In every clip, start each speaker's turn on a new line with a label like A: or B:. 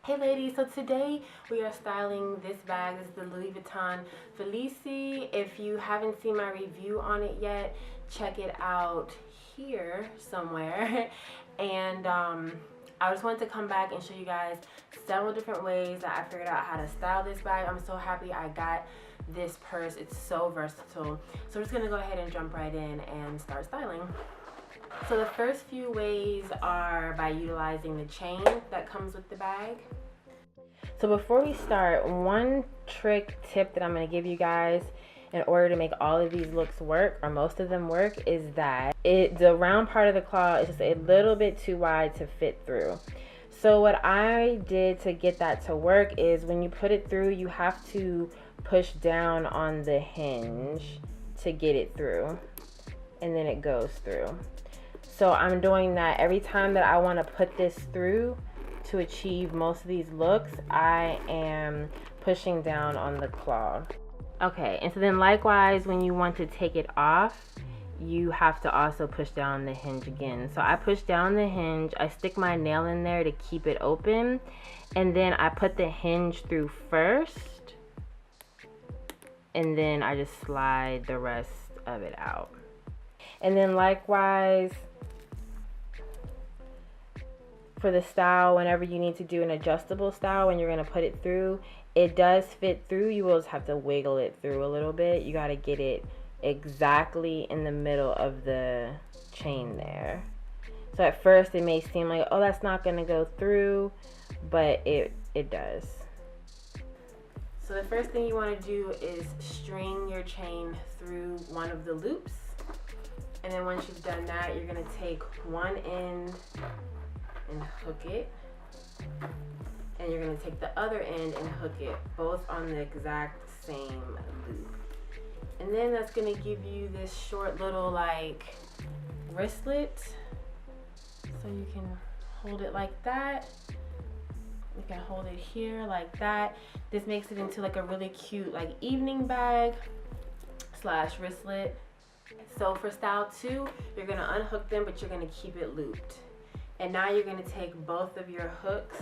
A: Hey ladies, so today we are styling this bag. This is the Louis Vuitton Felicie. If you haven't seen my review on it yet, check it out here somewhere. And I just wanted to come back and show you guys several different ways that I figured out how to style this bag. I'm so happy I got this purse. It's so versatile. So we're just gonna go ahead and jump right in and start styling. So the first few ways are by utilizing the chain that comes with the bag. So before we start, one trick tip that I'm going to give you guys in order to make all of these looks work, or most of them work, is that the round part of the claw is just a little bit too wide to fit through. So what I did to get that to work is when you put it through, you have to push down on the hinge to get it through, and then it goes through. So I'm doing that every time that I want to put this through to achieve most of these looks. I am pushing down on the claw. Okay, and so then likewise, when you want to take it off, you have to also push down the hinge again. So I push down the hinge, I stick my nail in there to keep it open, and then I put the hinge through first, and then I just slide the rest of it out. And then likewise, for the style, whenever you need to do an adjustable style, when you're going to put it through, it does fit through. You will just have to wiggle it through a little bit. You got to get it exactly in the middle of the chain there. So at first it may seem like, oh, that's not going to go through, but it does. So the first thing you want to do is string your chain through one of the loops. And then once you've done that, you're going to take one end and hook it, and you're going to take the other end and hook it, both on the exact same loop. And then that's going to give you this short little like wristlet, so you can hold it like that. You can hold it here like that. This makes it into like a really cute like evening bag slash wristlet. So for style 2, you're going to unhook them, but you're going to keep it looped. And now you're going to take both of your hooks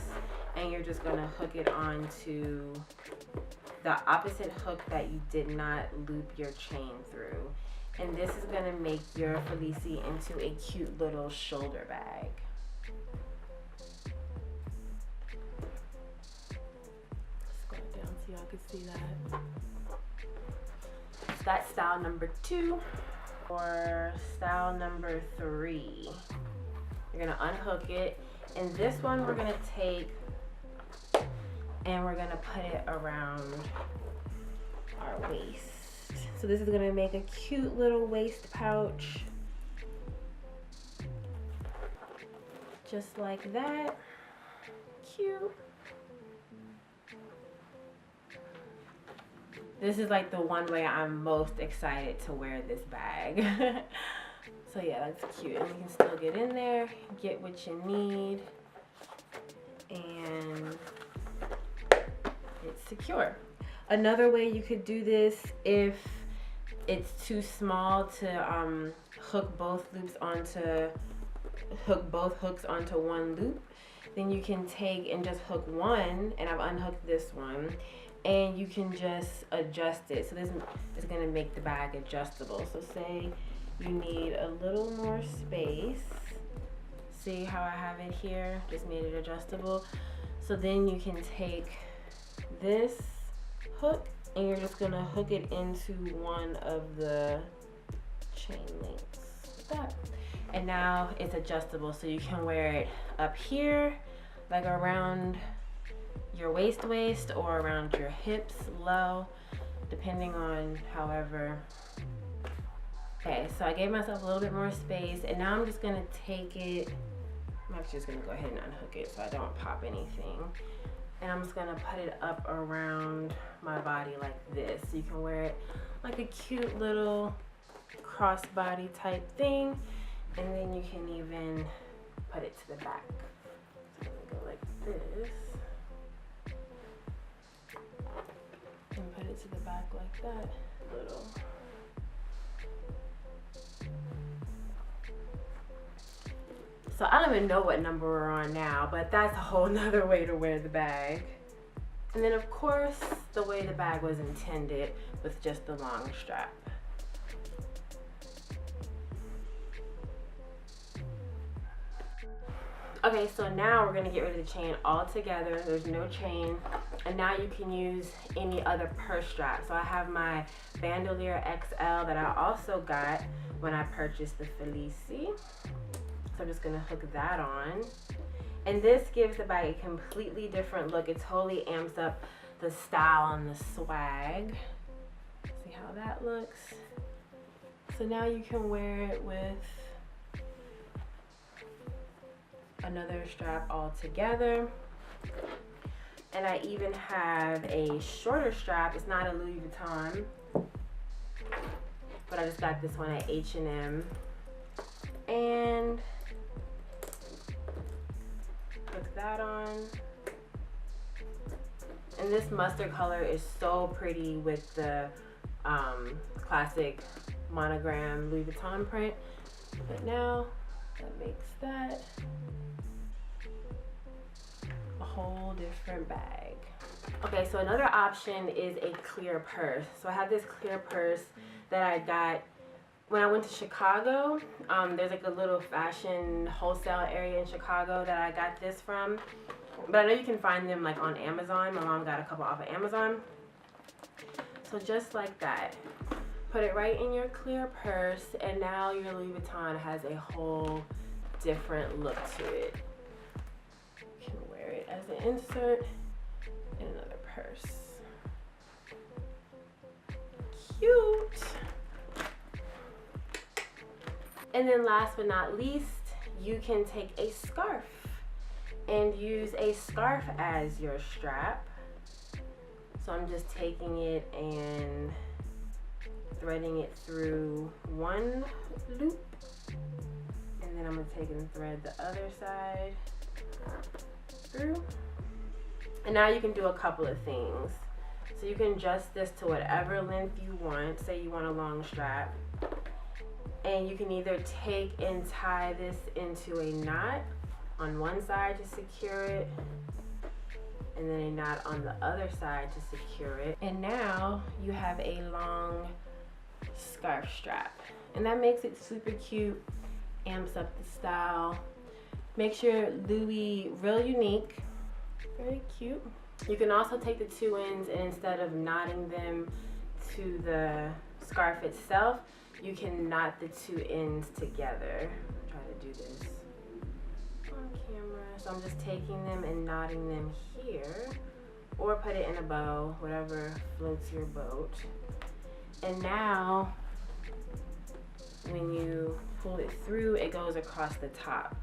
A: and you're just going to hook it onto the opposite hook that you did not loop your chain through. And this is going to make your Felicie into a cute little shoulder bag. Just go down so y'all can see that. So that's style number 2. For style number 3. You're gonna unhook it, and this one we're gonna take and we're gonna put it around our waist. So this is gonna make a cute little waist pouch, just like that. Cute. This is like the one way I'm most excited to wear this bag. So yeah, that's cute, and you can still get in there, get what you need, and it's secure. Another way you could do this, if it's too small to hook both hooks onto one loop, then you can take and just hook one, and I've unhooked this one, and you can just adjust it. So this is gonna make the bag adjustable. So say you need a little more space. See how I have it here? Just made it adjustable. So then you can take this hook and you're just gonna hook it into one of the chain links like that. And now it's adjustable, so you can wear it up here, like around your waist or around your hips, low, depending on however. Okay, so I gave myself a little bit more space, and now I'm just gonna take it, I'm actually just gonna go ahead and unhook it so I don't pop anything. And I'm just gonna put it up around my body like this. So you can wear it like a cute little crossbody type thing, and then you can even put it to the back. So I'm gonna go like this, and put it to the back like that, little. So I don't even know what number we're on now, but that's a whole nother way to wear the bag. And then of course, the way the bag was intended with just the long strap. Okay, so now we're gonna get rid of the chain altogether. There's no chain. And now you can use any other purse strap. So I have my bandolier XL that I also got when I purchased the Felicie. So I'm just gonna hook that on. And this gives the bag a completely different look. It totally amps up the style and the swag. See how that looks? So now you can wear it with another strap all together. And I even have a shorter strap. It's not a Louis Vuitton, but I just got this one at H&M. And put that on. And this mustard color is so pretty with the classic monogram Louis Vuitton print. But now that makes that a whole different bag. Okay, so another option is a clear purse. So I have this clear purse that I got when I went to Chicago. There's like a little fashion wholesale area in Chicago that I got this from. But I know you can find them like on Amazon. My mom got a couple off of Amazon. So just like that. Put it right in your clear purse, and now your Louis Vuitton has a whole different look to it. You can wear it as an insert in another purse. Cute. And then last but not least, you can take a scarf and use a scarf as your strap. So I'm just taking it and threading it through one loop, and then I'm gonna take and thread the other side through. And now you can do a couple of things. So you can adjust this to whatever length you want. Say you want a long strap, and you can either take and tie this into a knot on one side to secure it, and then a knot on the other side to secure it. And now you have a long scarf strap, and that makes it super cute, amps up the style, makes your Louis real unique, very cute. You can also take the two ends, and instead of knotting them to the scarf itself, you can knot the two ends together. I'll try to do this on camera. So I'm just taking them and knotting them here, or put it in a bow, whatever floats your boat. And now when you pull it through, it goes across the top,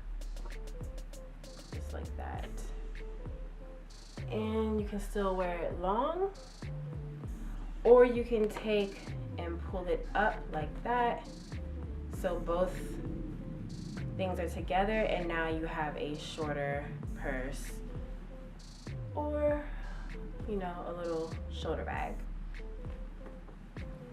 A: just like that. And you can still wear it long, or you can take and pull it up like that, so both things are together, and now you have a shorter purse, or you know, a little shoulder bag.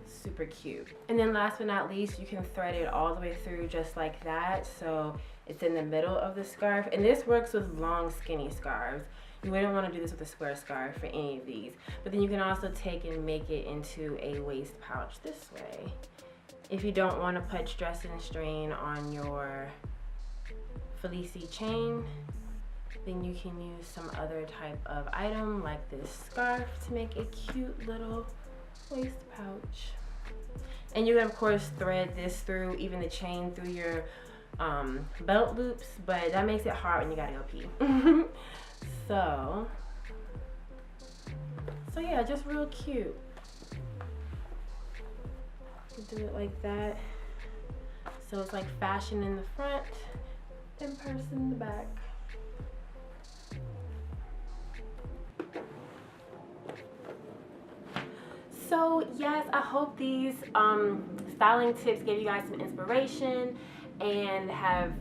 A: Super cute. And then last but not least, you can thread it all the way through just like that, so it's in the middle of the scarf. And this works with long skinny scarves. You wouldn't want to do this with a square scarf for any of these, but then you can also take and make it into a waist pouch this way. If you don't want to put stress and strain on your Felicie chain, then you can use some other type of item like this scarf to make a cute little waist pouch. And you can of course thread this through, even the chain, through your belt loops, but that makes it hard when you gotta go pee. So yeah, just real cute. You can do it like that. So it's like fashion in the front and purse in the back. So yes, I hope these styling tips gave you guys some inspiration and have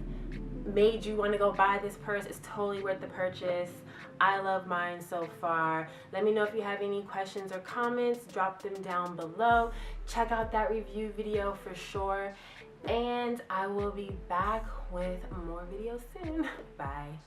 A: made you want to go buy this purse. It's totally worth the purchase. I love mine so far. Let me know if you have any questions or comments. Drop them down below. Check out that review video for sure. and I will be back with more videos soon. Bye.